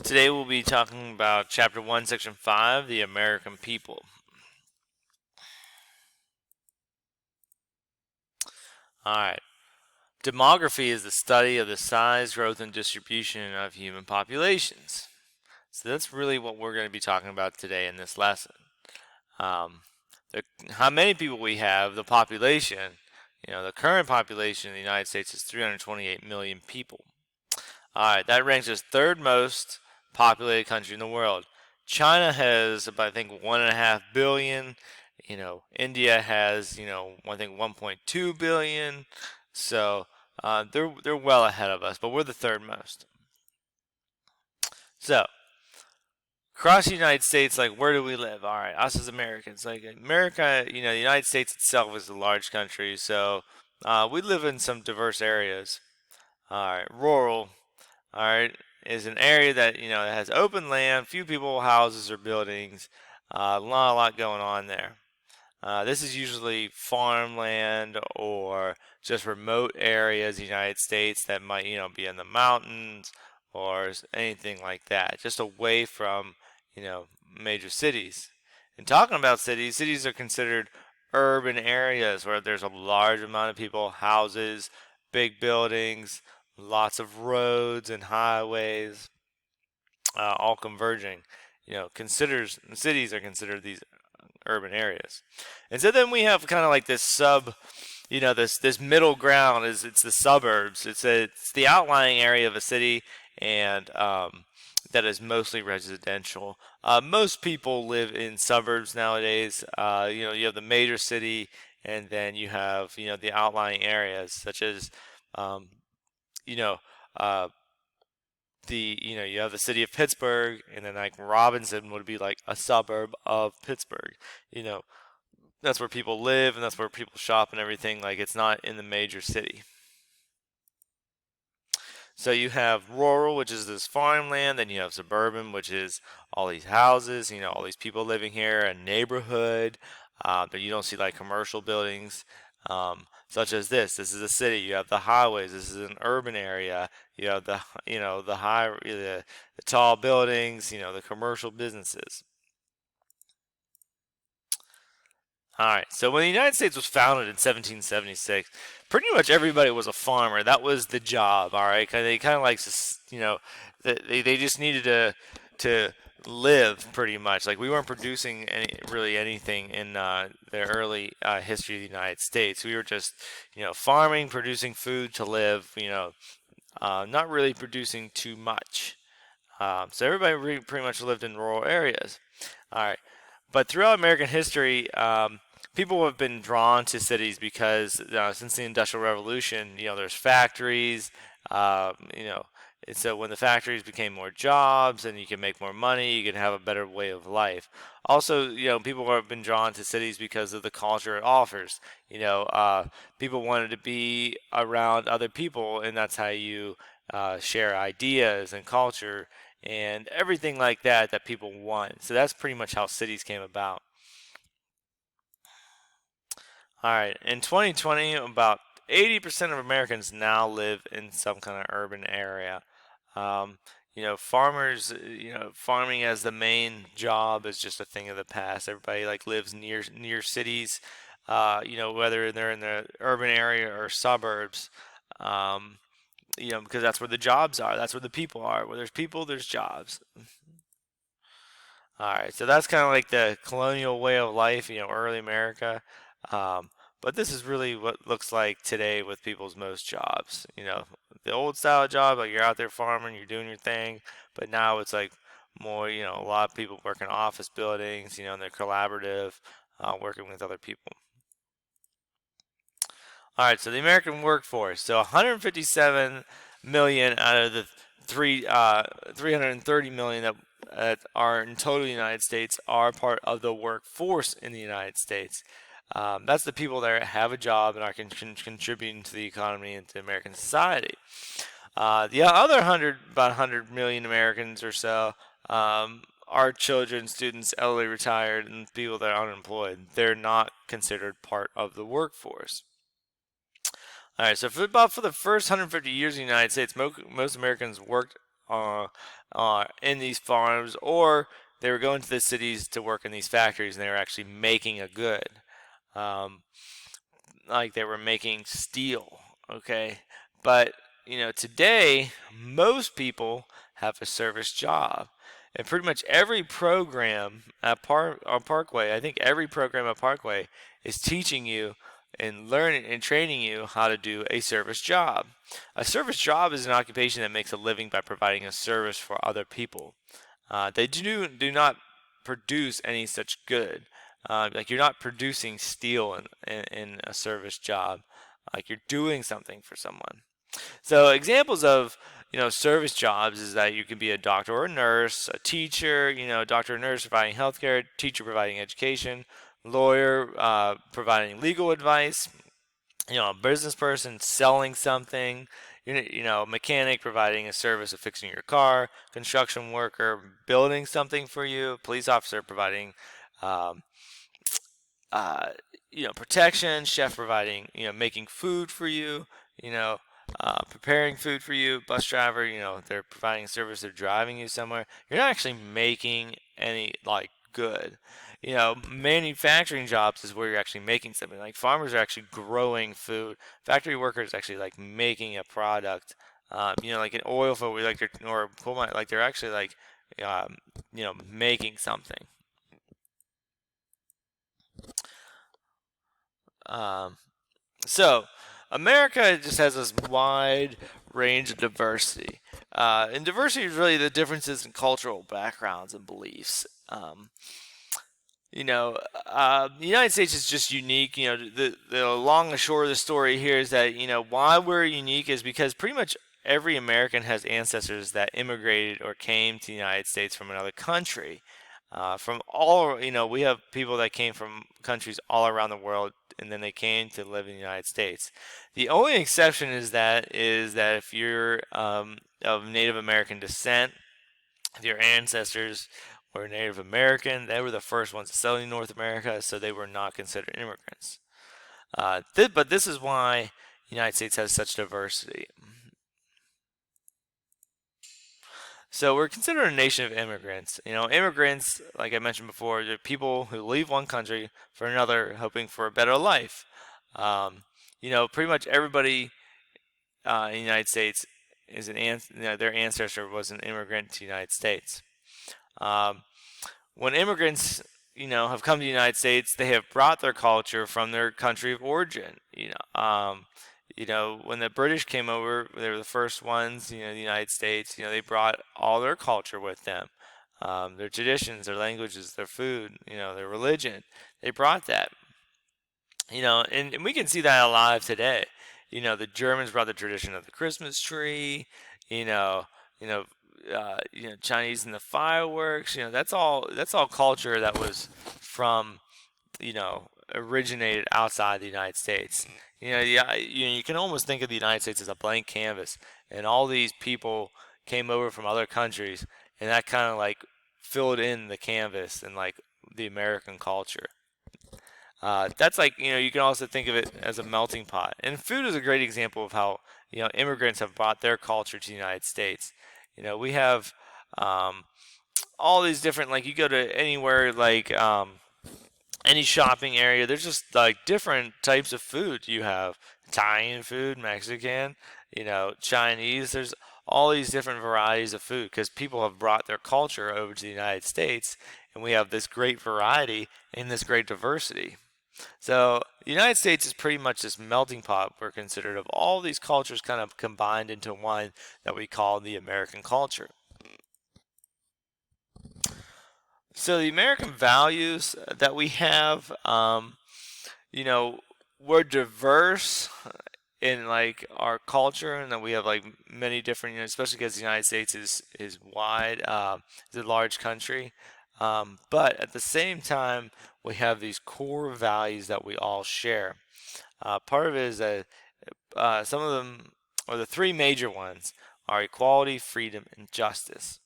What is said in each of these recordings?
Today we'll be talking about Chapter 1, Section 5, the American People. Alright. Demography is the study of the size, growth, and distribution of human populations. So that's really what we're going to be talking about today in this lesson. Um, how many people we have, the population, the current population in the United States is 328 million people. Alright, that ranks as third most populated country in the world. China has about, I think, 1.5 billion. India has, I think 1.2 billion. So they're well ahead of us, but we're the third most. So across the United States, like, where do we live? All right, us as Americans, like America, the United States itself is a large country, so we live in some diverse areas. All right, rural. All right, is an area that that has open land, few people, houses, or buildings. Not a lot going on there. This is usually farmland or just remote areas in the United States that might, be in the mountains or anything like that, just away from, major cities. And talking about cities, cities are considered urban areas where there's a large amount of people, houses, big buildings, lots of roads and highways, all converging. Considers cities are considered these urban areas. And so then we have kind of like this this middle ground is it's the suburbs. It's the outlying area of a city, and that is mostly residential. Most people live in suburbs nowadays. You have the major city, and then you have the outlying areas such as um, you know uh, you have the city of Pittsburgh, and then like Robinson would be like a suburb of Pittsburgh. You know, that's where people live and that's where people shop and everything. Like, it's not in the major city. So you have rural, which is this farmland, then you have suburban, which is all these houses, all these people living here, a neighborhood. But you don't see like commercial buildings, such as this. This is a city. You have the highways. This is an urban area. You have the tall buildings. The commercial businesses. All right. So when the United States was founded in 1776, pretty much everybody was a farmer. That was the job. All right. They kind of like, they just needed to live pretty much. Like, we weren't producing really anything in the early history of the United States. We were just, farming, producing food to live. Not really producing too much. So everybody pretty much lived in rural areas. All right. But throughout American history, people have been drawn to cities because since the Industrial Revolution, there's factories, and so when the factories became more jobs and you can make more money, you can have a better way of life. Also, people have been drawn to cities because of the culture it offers. People wanted to be around other people, and that's how you share ideas and culture and everything like that people want. So that's pretty much how cities came about. All right, in 2020, about 80% of Americans now live in some kind of urban area. Farmers, farming as the main job is just a thing of the past. Everybody like lives near cities, whether they're in the urban area or suburbs. Um, because that's where the jobs are. That's where the people are. Where there's people, there's jobs. All right, so that's kind of like the colonial way of life, early America. Um, but this is really what looks like today with people's most jobs. The old style job, like, you're out there farming, you're doing your thing. But now it's like more, a lot of people work in office buildings, and they're collaborative, working with other people. All right, so the American workforce. So 157 million out of the 330 million that are in total United States are part of the workforce in the United States. That's the people that have a job and are contributing to the economy and to American society. The other about 100 million Americans or so are children, students, elderly, retired, and people that are unemployed. They're not considered part of the workforce. All right, so for the first 150 years in the United States, most Americans worked in these farms, or they were going to the cities to work in these factories, and they were actually making a good. Um, like they were making steel, okay? But, today, most people have a service job. And pretty much every program on Parkway, I think every program at Parkway is teaching you and learning and training you how to do a service job. A service job is an occupation that makes a living by providing a service for other people. They do not produce any such good. Like you're not producing steel in a service job. Like you're doing something for someone. So examples of service jobs is that you can be a doctor or a nurse, a teacher, doctor or nurse providing healthcare, teacher providing education, lawyer providing legal advice, a business person selling something, mechanic providing a service of fixing your car, construction worker building something for you, police officer providing um, uh, protection, chef providing, making food for you, you know, preparing food for you, bus driver, they're providing a service, they're driving you somewhere. You're not actually making any like good. Manufacturing jobs is where you're actually making something. Like farmers are actually growing food. Factory workers actually like making a product. Like an oil field, like or coal mine, like they're actually like, making something. Um, So, America just has this wide range of diversity. And diversity is really the differences in cultural backgrounds and beliefs. The United States is just unique. The long and short of the story here is that, why we're unique is because pretty much every American has ancestors that immigrated or came to the United States from another country. From all, we have people that came from countries all around the world, and then they came to live in the United States. The only exception is that if you're of Native American descent, if your ancestors were Native American, they were the first ones to settle in North America, so they were not considered immigrants. But this is why the United States has such diversity. So we're considered a nation of immigrants. Immigrants, like I mentioned before, they're people who leave one country for another, hoping for a better life. Pretty much everybody in the United States is their ancestor was an immigrant to the United States. Um, when immigrants, have come to the United States, they have brought their culture from their country of origin. When the British came over, they were the first ones, the United States, they brought all their culture with them. Their traditions, their languages, their food, their religion. They brought that. And we can see that alive today. The Germans brought the tradition of the Christmas tree, you know, you know, Chinese and the fireworks, that's all culture that was from, originated outside the United States. Yeah, you can almost think of the United States as a blank canvas, and all these people came over from other countries, and that kind of like filled in the canvas and like the American culture. That's like, you can also think of it as a melting pot. And food is a great example of how, immigrants have brought their culture to the United States. We have um, all these different, like you go to anywhere, like any shopping area, there's just like different types of food. You have Italian food, Mexican, Chinese. There's all these different varieties of food because people have brought their culture over to the United States, and we have this great variety and this great diversity. So the United States is pretty much this melting pot, we're considered, of all these cultures kind of combined into one that we call the American culture. So the American values that we have, you know, we're diverse in like our culture, and that we have like many different, especially because the United States is wide, it's a large country. But at the same time, we have these core values that we all share. Part of it is that some of them, or the three major ones, are equality, freedom, and justice.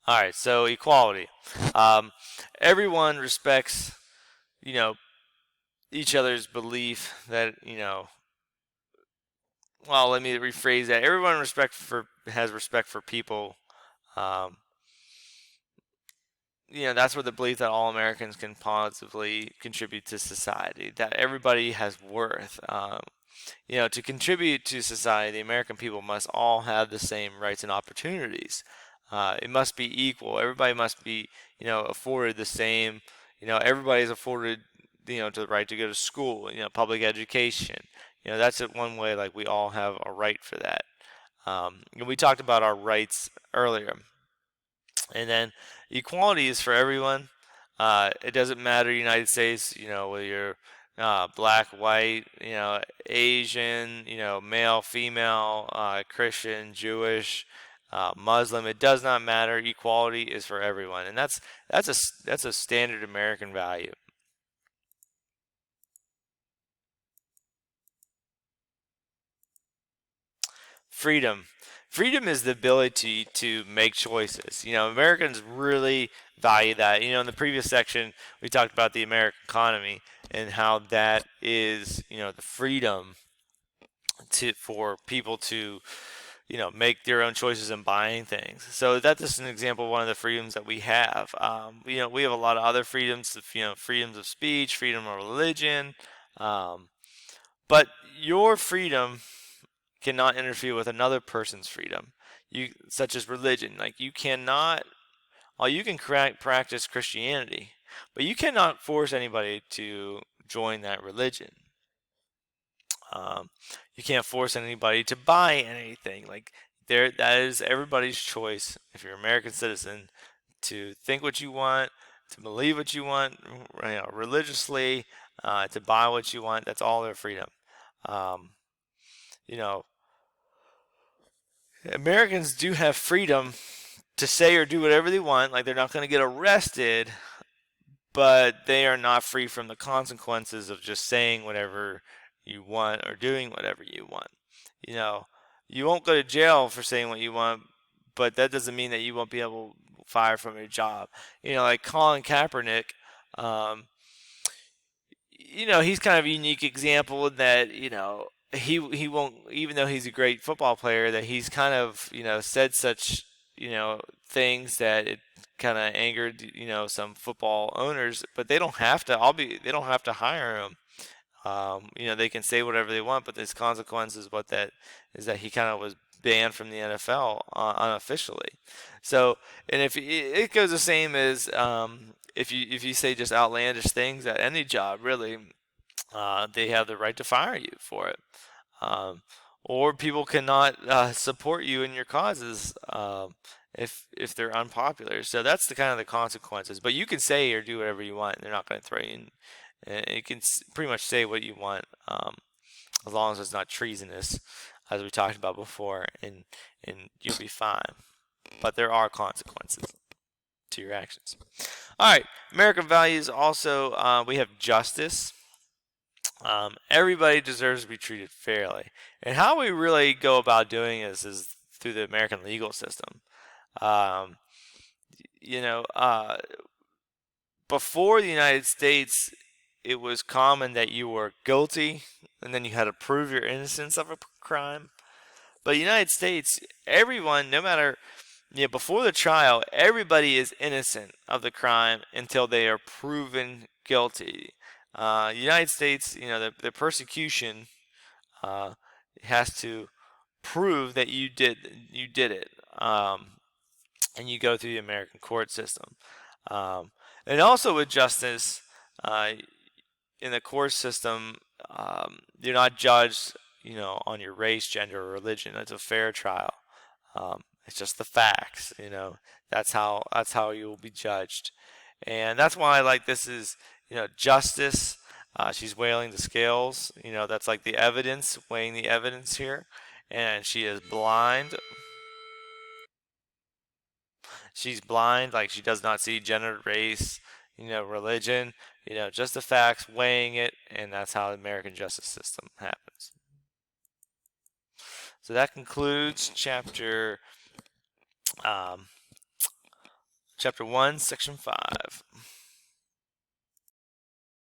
All right, so equality. Um, Everyone respects, you know, each other's belief that well, let me rephrase that. Everyone has respect for people. Um, that's where the belief that all Americans can positively contribute to society, that everybody has worth. To contribute to society, the American people must all have the same rights and opportunities. It must be equal. Everybody must be, afforded the same. Everybody's afforded, to the right to go to school. Public education. That's one way. Like we all have a right for that. And we talked about our rights earlier. And then equality is for everyone. It doesn't matter United States, whether you're black, white, Asian, male, female, Christian, Jewish, Muslim. It does not matter. Equality is for everyone, and that's a standard American value. Freedom. Freedom is the ability to make choices. Americans really value that. In the previous section, we talked about the American economy and how that is, the freedom for people to, make their own choices in buying things. So that's just an example of one of the freedoms that we have. We have a lot of other freedoms, freedoms of speech, freedom of religion, um, but your freedom cannot interfere with another person's freedom. Such as religion. Like you cannot, you can practice Christianity, but you cannot force anybody to join that religion. Um, you can't force anybody to buy anything. Like that is everybody's choice. If you're an American citizen, to think what you want, to believe what you want, religiously, to buy what you want. That's all their freedom. Um, you know, Americans do have freedom to say or do whatever they want. Like they're not going to get arrested, but they are not free from the consequences of just saying whatever you want or doing whatever you want. You know, you won't go to jail for saying what you want, but that doesn't mean that you won't be able to fire from your job. Like Colin Kaepernick, um, he's kind of a unique example in that, he won't, even though he's a great football player, that he's kind of, said such, things that it kind of angered, some football owners, but they don't have to, they don't have to hire him. They can say whatever they want, but there's consequences. What that is that he kind of was banned from the NFL unofficially. So, and if it goes the same as if you say just outlandish things at any job, really, they have the right to fire you for it. Um, or people cannot support you in your causes if they're unpopular. So that's the kind of the consequences. But you can say or do whatever you want, and they're not going to throw you in. And you can pretty much say what you want, as long as it's not treasonous, as we talked about before, and you'll be fine. But there are consequences to your actions. All right, American values also, we have justice. Everybody deserves to be treated fairly. And how we really go about doing this is through the American legal system. Um, you know, uh, Before the United States, it was common that you were guilty and then you had to prove your innocence of a crime. But the United States, everyone, no matter, before the trial, everybody is innocent of the crime until they are proven guilty. United States, the persecution uh, has to prove that you did it, and you go through the American court system. Um, and also with justice, uh, in the court system, you're not judged, on your race, gender, or religion. It's a fair trial. It's just the facts. That's how you will be judged, and that's why like this is, justice. She's weighing the scales. That's like the evidence, weighing the evidence here, and she is blind. She's blind, like she does not see gender, race, religion, just the facts, weighing it, and that's how the American justice system happens. So that concludes um, chapter 1, section 5.